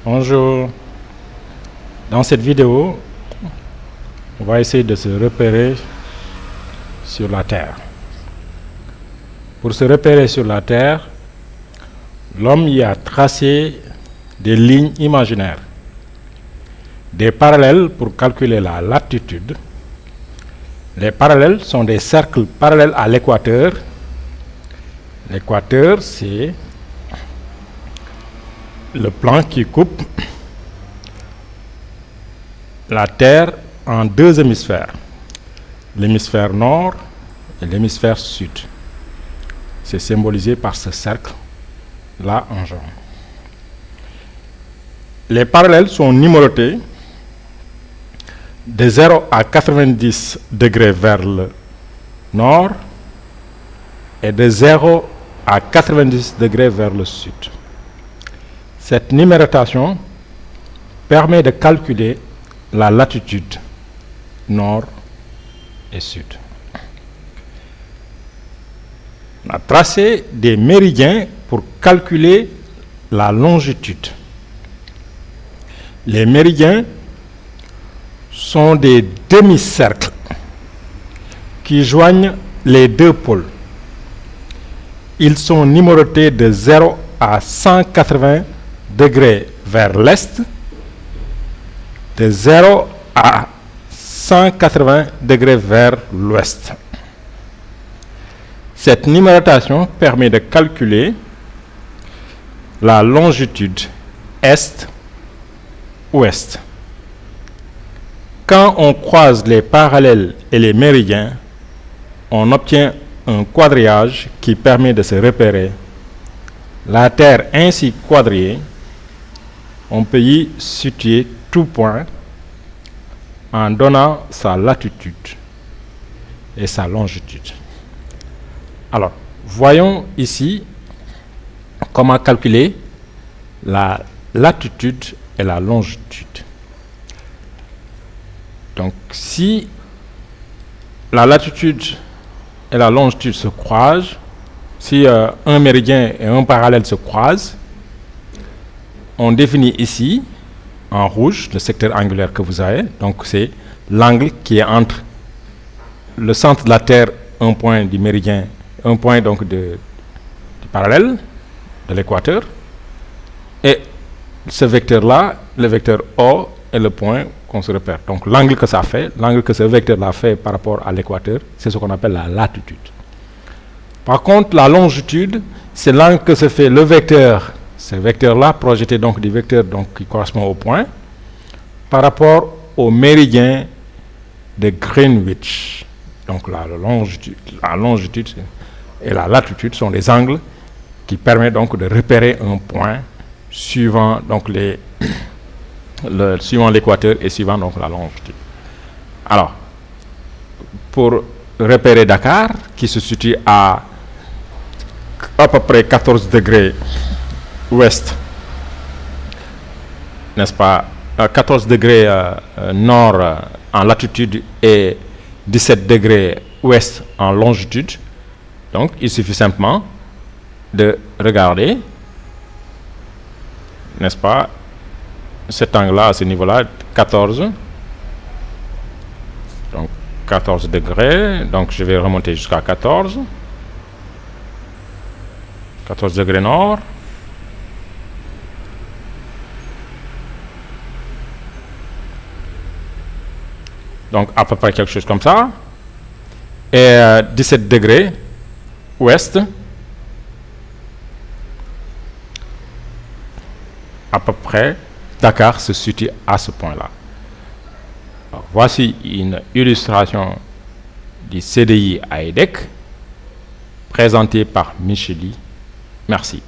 Bonjour. Dans cette vidéo, on va essayer de se repérer sur la Terre. Pour se repérer sur la Terre, l'homme y a tracé des lignes imaginaires, des parallèles pour calculer la latitude. Les parallèles sont des cercles parallèles à l'équateur. L'équateur, c'est le plan qui coupe la Terre en deux hémisphères, l'hémisphère nord et l'hémisphère sud. C'est symbolisé par ce cercle-là en jaune. Les parallèles sont numérotés de 0 à 90 degrés vers le nord et de 0 à 90 degrés vers le sud. Cette numérotation permet de calculer la latitude nord et sud. On a tracé des méridiens pour calculer la longitude. Les méridiens sont des demi-cercles qui joignent les deux pôles. Ils sont numérotés de 0 à 180 degrés vers l'est, de 0 à 180 degrés vers l'ouest. Cette numérotation permet de calculer la longitude est-ouest. Quand on croise les parallèles et les méridiens, on obtient un quadrillage qui permet de se repérer. La Terre ainsi quadrillée, on peut y situer tout point en donnant sa latitude et sa longitude. Alors, voyons ici comment calculer la latitude et la longitude. Donc, si la latitude et la longitude se croisent, si un méridien et un parallèle se croisent, on définit ici, en rouge, le secteur angulaire que vous avez. Donc, c'est l'angle qui est entre le centre de la Terre, un point du méridien, un point donc du parallèle, de l'équateur, et ce vecteur-là, le vecteur O, est le point qu'on se repère. Donc, l'angle que ça fait, l'angle que ce vecteur-là fait par rapport à l'équateur, c'est ce qu'on appelle la latitude. Par contre, la longitude, c'est l'angle que se fait le vecteur, ce vecteur-là, projeté donc du vecteur donc, qui correspond au point, par rapport au méridien de Greenwich. Donc la longitude et la latitude sont des angles qui permettent donc de repérer un point suivant donc suivant l'équateur et suivant donc la longitude. Alors, pour repérer Dakar, qui se situe à peu près 14 degrés ouest, n'est-ce pas, 14 degrés nord en latitude et 17 degrés ouest en longitude. Donc, il suffit simplement de regarder, n'est-ce pas, cet angle-là, à ce niveau-là, 14. Donc, 14 degrés. Donc, je vais remonter jusqu'à 14. 14 degrés nord. Donc, à peu près quelque chose comme ça. Et 17 degrés ouest. À peu près, Dakar se situe à ce point-là. Voici une illustration du CDI à EDEC, présentée par Micheli. Merci.